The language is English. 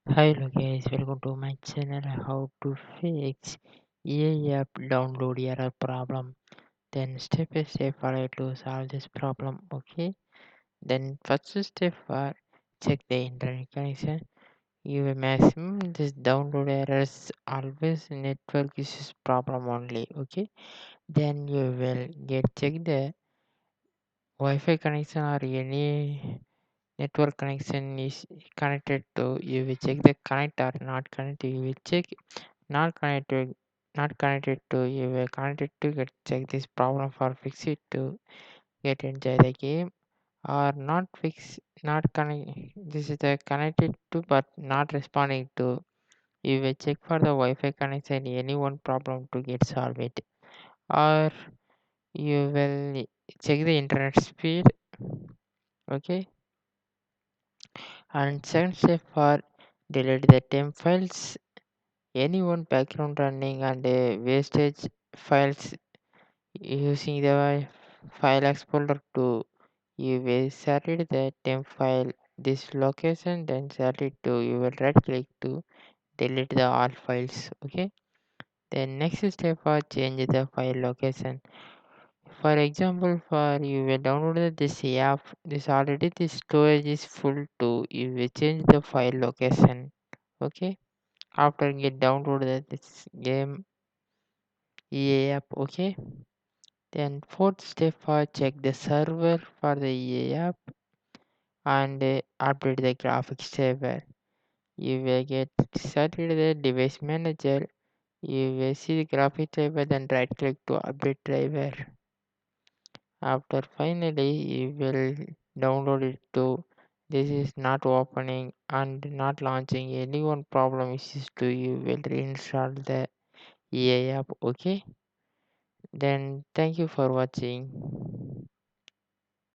Hello guys, welcome to my channel. How to fix AI app download error problem. Then step by step follow to solve this problem. Okay. Then first step for check the internet connection. You will maximum this download errors always network issues problem only. Okay. Then you will get check the Wi-Fi connection or any network connection is connected to. You will check the connect or not connected. You will check not connected not connected to. You were connected to get check this problem for fix it to get enjoy the game or not fix not connect. This is the connected to but not responding to. You will check for the Wi-Fi connection any one problem to get solve it, or you will check the internet speed. Okay. And second step for delete the temp files, any one background running and wastage files using the file explorer to. You will select the temp file this location, then select to. You will right click to delete the all files. Okay. Then next step for change the file location. For example, for you will download this app. This already the storage is full too. You will change the file location. Okay. After get downloaded this game EA app. Okay. Then fourth step for check the server for the EA app and update the graphics driver. You will get started the device manager. You will see the graphic driver, then right click to update driver. After finally you will download it to. This is not opening and not launching. Any one problem issues to. You will reinstall the EA app. Okay. Then thank you for watching.